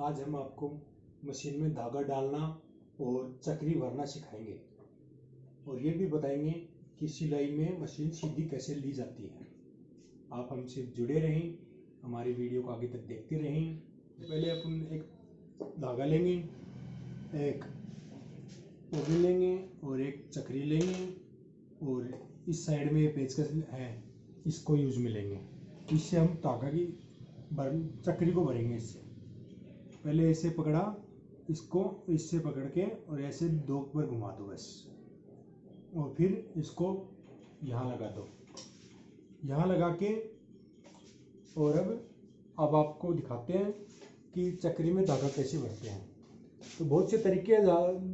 आज हम आपको मशीन में धागा डालना और चक्री भरना सिखाएंगे और ये भी बताएंगे कि सिलाई में मशीन सीधी कैसे ली जाती है। आप हमसे जुड़े रहें, हमारी वीडियो को आगे तक देखते रहें। पहले अपन एक धागा लेंगे, एक पोगी लेंगे और एक चक्री लेंगे और इस साइड में ये पेचकस है, इसको यूज में लेंगे। इससे हम धागा की चक्री को भरेंगे। इससे पहले ऐसे पकड़ा, इसको इससे पकड़ के और ऐसे दो बार घुमा दो बस, और फिर इसको यहाँ लगा दो, यहाँ लगा के। और अब आपको दिखाते हैं कि चक्री में धागा कैसे भरते हैं। तो बहुत से तरीके हैं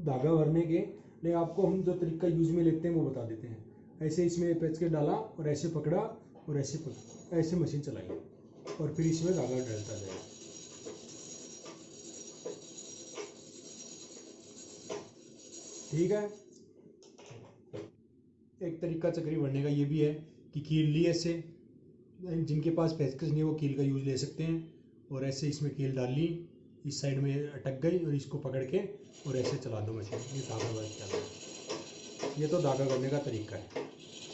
धागा भरने के, लेकिन आपको हम जो तरीका यूज में लेते हैं वो बता देते हैं। ऐसे इसमें पेच के डाला और ऐसे पकड़ा और ऐसे मशीन चलाई और फिर इसमें धागा डालता जाए। ठीक है। एक तरीका चक्री भरने का ये भी है कि कील ली ऐसे, जिनके पास पेचकस नहीं वो कील का यूज ले सकते हैं, और ऐसे इसमें कील डाल ली, इस साइड में अटक गई और इसको पकड़ के और ऐसे चला दो मशीन। ये धागा बन जाता है। ये तो धागा करने का तरीका है।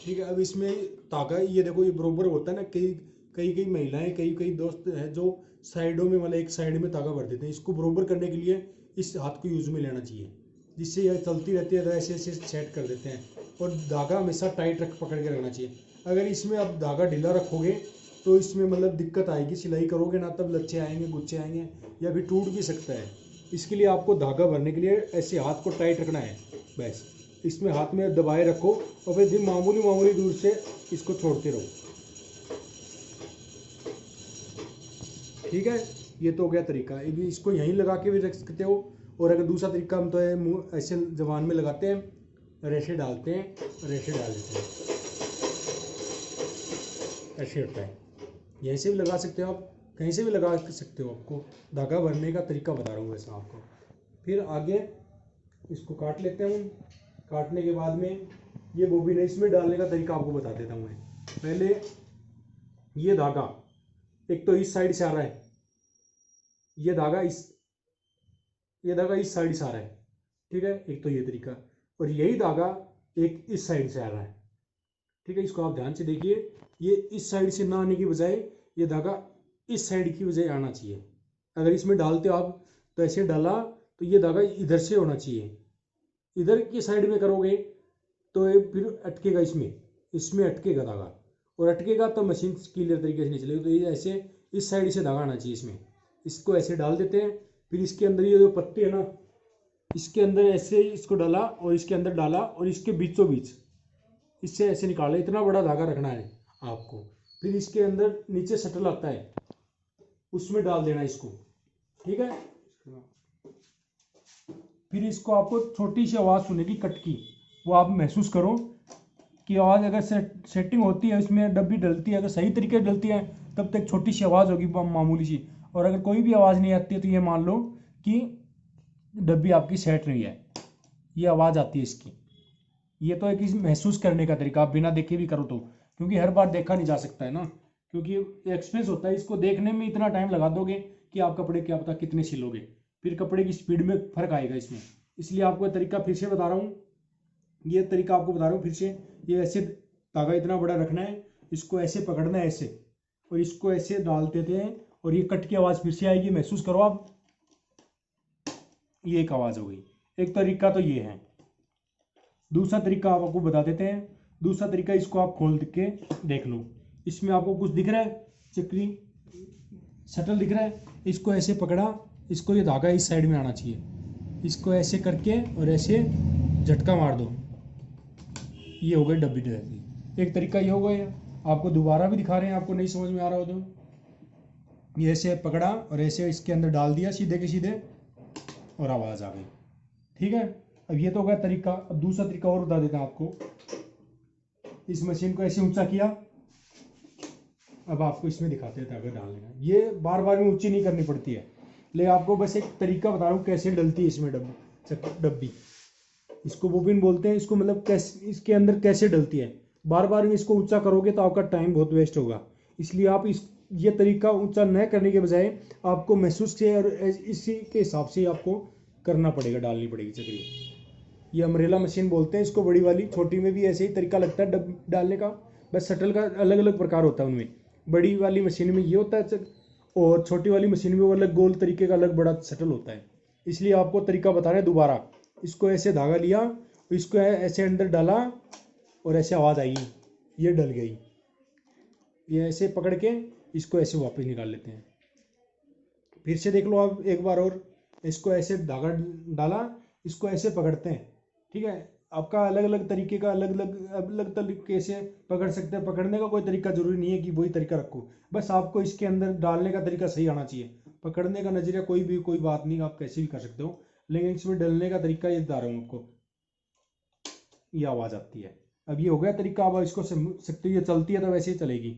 ठीक है। अब इसमें धागा ये देखो, ये बरोबर होता है ना। कई महिलाएं, कई दोस्त हैं जो साइडों में, मतलब एक साइड में धागा भर देते हैं। इसको बरोबर करने के लिए इस हाथ को यूज में लेना चाहिए, जिससे यह चलती रहती है। तो ऐसे ऐसे सेट कर देते हैं और धागा हमेशा टाइट पकड़ के रखना चाहिए। अगर इसमें आप धागा ढीला रखोगे तो इसमें मतलब दिक्कत आएगी, सिलाई करोगे ना तब लच्छे आएंगे, गुच्छे आएंगे, या फिर टूट भी सकता है। इसके लिए आपको धागा भरने के लिए ऐसे हाथ को टाइट रखना है बस। इसमें हाथ में दबाए रखो और फिर मामूली दूर से इसको छोड़ते रहो। ठीक है। ये तो हो गया तरीका। इसको यहीं लगा के भी रख सकते हो, और अगर दूसरा तरीका हम तो है ऐसे जबान में लगाते हैं, रेशे डालते हैं, रेशे डाल देते हैं, ऐसे होता है। यहीं से भी लगा सकते हो आप, कहीं से भी लगा सकते हो। आपको धागा भरने का तरीका बता रहा हूँ वैसे आपको। फिर आगे इसको काट लेते हैं हम। काटने के बाद में ये बोबिन है, इसमें डालने का तरीका आपको बता देता हूँ मैं। पहले ये धागा एक तो इस साइड से आ रहा है, ये धागा इस साइड से आ रहा है। ठीक है। एक तो ये तरीका, और यही धागा एक इस साइड से आ रहा है। ठीक है। इसको आप ध्यान से देखिए, ये इस साइड से ना आने की बजाय ये धागा इस साइड की बजाय आना चाहिए। अगर इसमें डालते हो आप तो ऐसे डाला तो ये धागा इधर से होना चाहिए। इधर की साइड में करोगे तो ये फिर अटकेगा, इसमें अटकेगा धागा, और अटकेगा तो मशीन क्लियर तरीके से नहीं चलेगी। तो ये ऐसे इस साइड से धागा आना चाहिए इसमें। इसको ऐसे डाल देते हैं। फिर इसके अंदर ये जो पत्ती है ना, इसके अंदर ऐसे इसको डाला और इसके अंदर डाला और इसके बीचों बीच इससे ऐसे निकाला। इतना बड़ा धागा रखना है आपको। फिर इसके अंदर नीचे शटल आता है, उसमें डाल देना इसको। ठीक है। फिर इसको आपको छोटी सी आवाज़ सुनेगी कट की, वो आप महसूस करो कि आवाज़ अगर सेटिंग होती है, इसमें डब्बी डलती है, अगर सही तरीके से डलती है तब तक छोटी सी आवाज़ होगी मामूली सी। और अगर कोई भी आवाज़ नहीं आती है तो ये मान लो कि डब्बी आपकी सेट नहीं है, ये आवाज़ आती है इसकी। ये तो एक महसूस करने का तरीका, आप बिना देखे भी करो तो, क्योंकि हर बार देखा नहीं जा सकता है ना, क्योंकि एक्सपीरियंस होता है। इसको देखने में इतना टाइम लगा दोगे कि आप कपड़े क्या पता कितने सिलोगे, फिर कपड़े की स्पीड में फर्क आएगा इसमें। इसलिए आपको तरीका फिर से बता रहा हूँ, ये तरीका आपको बता रहा हूँ फिर से। ये ऐसे धागा इतना बड़ा रखना है, इसको ऐसे पकड़ना है ऐसे, और इसको ऐसे डाल देते हैं और ये कट की आवाज़ फिर से आएगी, महसूस करो आप। ये एक आवाज़ हो गई। एक तरीका तो ये है। दूसरा तरीका आप आपको बता देते हैं। दूसरा तरीका, इसको आप खोल के देख लो, इसमें आपको कुछ दिख रहा है, चक्री शटल दिख रहा है। इसको ऐसे पकड़ा, इसको ये धागा इस साइड में आना चाहिए, इसको ऐसे करके और ऐसे झटका मार दो, ये हो गई डब्बी रहती। एक तरीका ये हो गया। आपको दोबारा भी दिखा रहे हैं, आपको नहीं समझ में आ रहा हो तो ये ऐसे पकड़ा और ऐसे इसके अंदर डाल दिया सीधे के सीधे, और आवाज़ आ गई। ठीक है। अब ये तो हो गया तरीका। अब दूसरा तरीका और बता देता हूं आपको। इस मशीन को ऐसे ऊंचा किया, अब आपको इसमें दिखाते हैं धागा डालने का। ये बार बार में ऊंची नहीं करनी पड़ती है, लेकिन आपको बस एक तरीका बता रहा हूँ कैसे डलती है इसमें डब्बी। इसको बोबिन बोलते हैं। इसको मतलब कैसे इसके अंदर कैसे डलती है। बार बार में इसको ऊंचा करोगे तो आपका टाइम बहुत वेस्ट होगा। इसलिए आप ये तरीका ऊंचा न करने के बजाय आपको महसूस से और इसी के हिसाब से आपको करना पड़ेगा, डालनी पड़ेगी चक्री। ये अम्ब्रेला मशीन बोलते हैं इसको, बड़ी वाली। छोटी में भी ऐसे ही तरीका लगता है डालने का, बस शटल का अलग अलग प्रकार होता है उनमें। बड़ी वाली मशीन में ये होता है और छोटी वाली मशीन में वो अलग गोल तरीके का अलग बड़ा शटल होता है। इसलिए आपको तरीका बता रहे हैं दोबारा। इसको ऐसे धागा लिया, इसको ऐसे अंदर डाला और ऐसे आवाज़ आई, ये डल गई। ये ऐसे पकड़ के इसको ऐसे वापस निकाल लेते हैं। फिर से देख लो आप एक बार और। इसको ऐसे धागा डाला, इसको ऐसे पकड़ते हैं, ठीक है। आपका अलग अलग तरीके का अलग अलग तरीके से पकड़ सकते हैं। पकड़ने का कोई तरीका जरूरी नहीं है कि वही तरीका रखो, बस आपको इसके अंदर डालने का तरीका सही आना चाहिए। पकड़ने का नजरिया कोई बात नहीं, आप कैसे भी कर सकते हो, लेकिन इसमें डलने का तरीका ये बता रहा हूँ आपको। ये आवाज़ आती है। अब ये हो गया तरीका। अब इसको समझ सकते हो, ये चलती है तो वैसे ही चलेगी,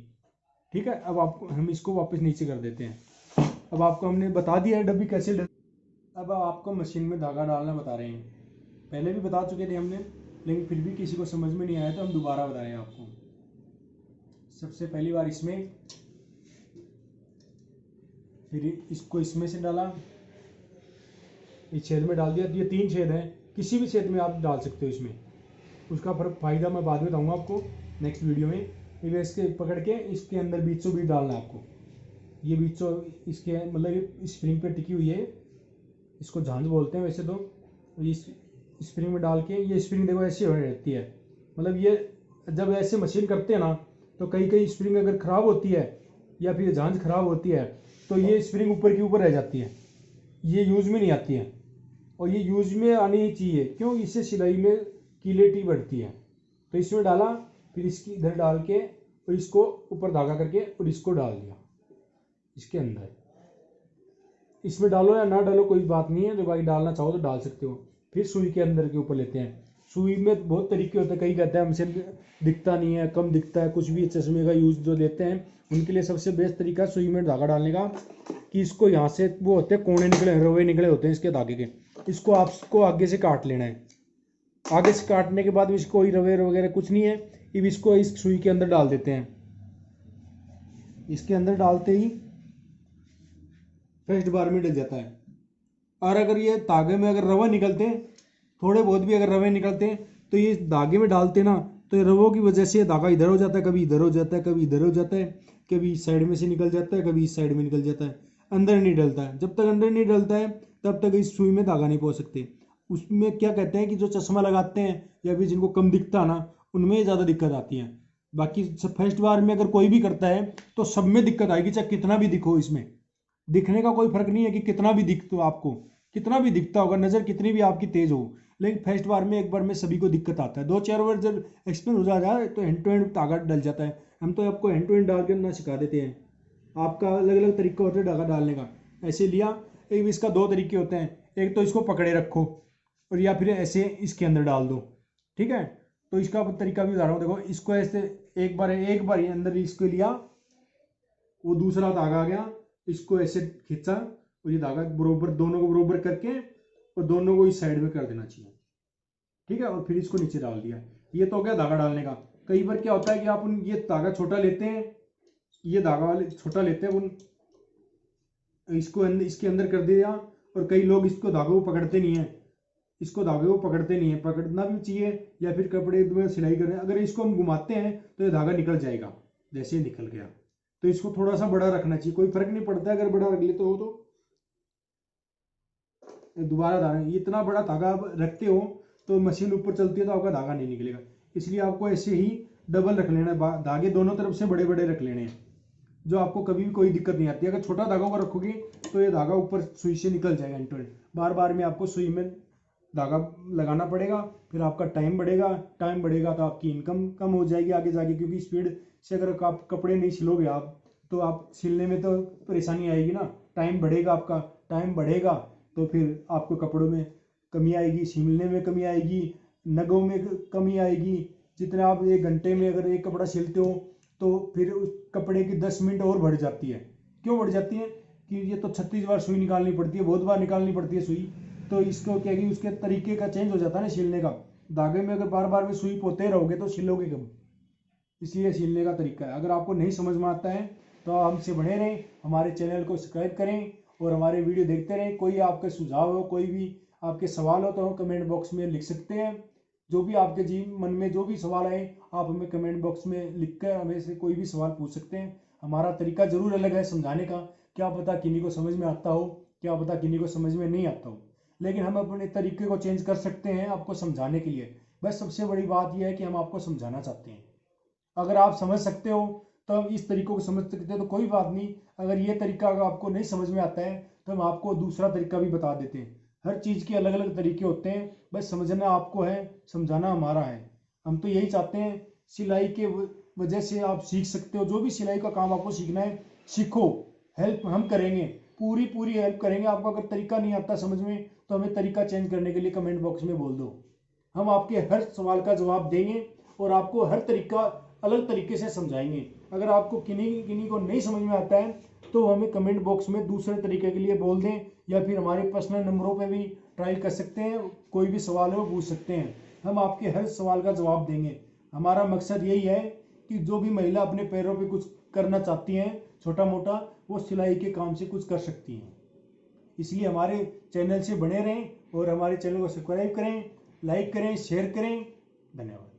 ठीक है। अब आपको हम इसको वापस नीचे कर देते हैं। अब आपको हमने बता दिया है डब्बी कैसे अब आपको मशीन में धागा डालना बता रहे हैं। पहले भी बता चुके थे हमने, लेकिन फिर भी किसी को समझ में नहीं आया तो हम दोबारा बता रहे हैं आपको। सबसे पहली बार इसमें, फिर इसको इसमें से डाला, इस छेद में डाल दिया। ये 3 छेद हैं, किसी भी छेद में आप डाल सकते हो इसमें। उसका फ़ायदा मैं बाद में बताऊँगा आपको नेक्स्ट वीडियो में। ये इसके पकड़ के इसके अंदर बीचों बीच डालना है आपको। ये बीचों इसके मतलब स्प्रिंग पे टिकी हुई है, इसको झांझ बोलते हैं वैसे तो। इस स्प्रिंग में डाल के, ये स्प्रिंग देखो ऐसी हो रहती है। मतलब ये जब ऐसे मशीन करते हैं ना, तो कई स्प्रिंग अगर ख़राब होती है या फिर झांझ ख़राब होती है तो ये स्प्रिंग ऊपर की ऊपर रह जाती है, ये यूज़ में नहीं आती है। और ये यूज़ में आनी ही चाहिए, क्यों? इससे सिलाई में क्वालिटी बढ़ती है। तो इसमें डाला, फिर इसकी इधर डाल के और इसको ऊपर धागा करके और इसको डाल दिया इसके अंदर। इसमें डालो या ना डालो कोई बात नहीं है, तो भाई डालना चाहो तो डाल सकते हो। फिर सुई के अंदर के ऊपर लेते हैं। सुई में बहुत तरीके होते हैं। कई कहते हैं हमसे दिखता नहीं है, कम दिखता है, कुछ भी चश्मे का यूज़ जो लेते हैं उनके लिए सबसे बेस्ट तरीका सुई में धागा डालने का, कि इसको यहाँ से वो होते हैं कोने निकले, रवे निकले होते हैं इसके धागे के, इसको आपको आगे से काट लेना है। आगे से काटने के बाद इसको कोई रवे वगैरह कुछ नहीं है, अब इसको इस सुई के अंदर डाल देते हैं। इसके अंदर डालते ही फर्स्ट बार में डल जाता है। और अगर ये धागे में अगर रवा निकलते हैं, थोड़े बहुत भी अगर रवे निकलते हैं, तो ये धागे में डालते ना, तो ये रवों की वजह से धागा इधर हो जाता है, कभी इधर हो जाता है, कभी इधर हो जाता है, कभी इस साइड में से निकल जाता है, कभी इस साइड में निकल जाता है, अंदर नहीं डलता है। जब तक अंदर नहीं डलता है तब तक इस सुई में धागा नहीं पहुँच सकते। उसमें क्या कहते हैं कि जो चश्मा लगाते हैं या फिर जिनको कम दिखता ना, उनमें ज़्यादा दिक्कत आती है। बाकी फर्स्ट बार में अगर कोई भी करता है तो सब में दिक्कत आएगी, चाहे कितना भी दिखो। इसमें दिखने का कोई फर्क नहीं है कि कितना भी दिख, तो आपको कितना भी दिखता होगा, नज़र कितनी भी आपकी तेज हो, लेकिन फर्स्ट बार में एक बार में सभी को दिक्कत आता है। 2-4 बार जब एक्सपीरियंस हो जाए तो हैंड टू हैंड धागा डल जाता है। हम तो आपको हैंड टू हैंड डाल के ना सिखा देते हैं। आपका अलग अलग तरीका होता है धागा डालने का। ऐसे लिया, एक इसका 2 तरीके होते हैं, एक तो इसको पकड़े रखो और या फिर ऐसे इसके अंदर डाल दो, ठीक है। तो इसका तरीका भी बता रहा हूँ। देखो, इसको ऐसे एक बार अंदर इसको लिया, वो दूसरा धागा आ गया, इसको ऐसे खींचा और ये धागा बरोबर दोनों को बरोबर करके और दोनों को इस साइड में कर देना चाहिए, ठीक है। और फिर इसको नीचे डाल दिया। ये तो हो गया धागा डालने का। कई बार क्या होता है कि आप ये धागा छोटा लेते हैं, ये धागा वाले छोटा लेते हैं, उन इसको इसके अंदर कर दिया, और कई लोग इसको धागे को पकड़ते नहीं है। इसको धागे को पकड़ते नहीं है, पकड़ना भी चाहिए, या फिर कपड़े में सिलाई करें, अगर इसको हम घुमाते हैं तो ये धागा निकल जाएगा। जैसे ही निकल गया तो इसको थोड़ा सा बड़ा रखना चाहिए, कोई फर्क नहीं पड़ता अगर बड़ा रख लेते हो तो। दोबारा धागा, इतना बड़ा धागा आप रखते हो तो मशीन ऊपर चलती है तो आपका धागा नहीं निकलेगा। इसलिए आपको ऐसे ही डबल रख लेना है, धागे दोनों तरफ से बड़े बड़े रख लेने हैं, जो आपको कभी भी कोई दिक्कत नहीं आती। अगर छोटा धागा को रखोगे तो ये धागा ऊपर सुई से निकल जाएगा एंड टू एंड। बार बार में आपको सुई में धागा लगाना पड़ेगा, फिर आपका टाइम बढ़ेगा तो आपकी इनकम कम हो जाएगी आगे जाके, क्योंकि स्पीड से अगर आप कपड़े नहीं सिलोगे आप, तो आप सिलने में तो परेशानी आएगी ना। टाइम बढ़ेगा, आपका टाइम बढ़ेगा तो फिर आपको कपड़ों में कमी आएगी, सिलने में कमी आएगी, नगों में कमी आएगी। जितने आप 1 घंटे में अगर एक कपड़ा सिलते हो तो फिर उस कपड़े की 10 मिनट और बढ़ जाती है। क्यों बढ़ जाती है? कि ये तो 36 बार सुई निकालनी पड़ती है, बहुत बार निकालनी पड़ती है सुई, तो इसको क्या कि उसके तरीके का चेंज हो जाता है ना सिलने का। धागे में अगर बार बार में सुई पोते रहोगे तो सिलोगे कब? इसलिए सिलने का तरीका है। अगर आपको नहीं समझ में आता है तो आप हमसे बने रहें, हमारे चैनल को सब्सक्राइब करें और हमारे वीडियो देखते रहें। कोई आपके सुझाव हो, कोई भी आपके सवाल हो तो हम कमेंट बॉक्स में लिख सकते हैं। जो भी आपके मन में जो भी सवाल आए आप हमें कमेंट बॉक्स में लिखकर हमें से कोई भी सवाल पूछ सकते हैं। हमारा तरीका जरूर अलग है समझाने का, क्या पता किन्हीं को समझ में आता हो, क्या पता किन्हीं को समझ में नहीं आता हो, लेकिन हम अपने तरीके को चेंज कर सकते हैं आपको समझाने के लिए। बस सबसे बड़ी बात यह है कि हम आपको समझाना चाहते हैं। अगर आप समझ सकते हो तो हम इस तरीकों को समझ सकते हैं तो कोई बात नहीं। अगर ये तरीका अगर आपको नहीं समझ में आता है तो हम आपको दूसरा तरीका भी बता देते हैं। हर चीज़ के अलग अलग तरीके होते हैं, बस समझना आपको है, समझाना हमारा है। हम तो यही चाहते हैं सिलाई के वजह से आप सीख सकते हो, जो भी सिलाई का काम आपको सीखना है सीखो, हेल्प हम करेंगे, पूरी पूरी हेल्प करेंगे। आपको अगर तरीका नहीं आता समझ में तो हमें तरीका चेंज करने के लिए कमेंट बॉक्स में बोल दो, हम आपके हर सवाल का जवाब देंगे और आपको हर तरीका अलग तरीके से समझाएंगे। अगर आपको किन्हीं किन्हीं को नहीं समझ में आता है तो हमें कमेंट बॉक्स में दूसरे तरीके के लिए बोल दें, या फिर हमारे पर्सनल नंबरों पे भी ट्रायल कर सकते हैं। कोई भी सवाल हो पूछ सकते हैं, हम आपके हर सवाल का जवाब देंगे। हमारा मकसद यही है कि जो भी महिला अपने पैरों पे कुछ करना चाहती हैं छोटा मोटा, वो सिलाई के काम से कुछ कर सकती हैं। इसलिए हमारे चैनल से बने रहें और हमारे चैनल को सब्सक्राइब करें, लाइक करें, शेयर करें। धन्यवाद।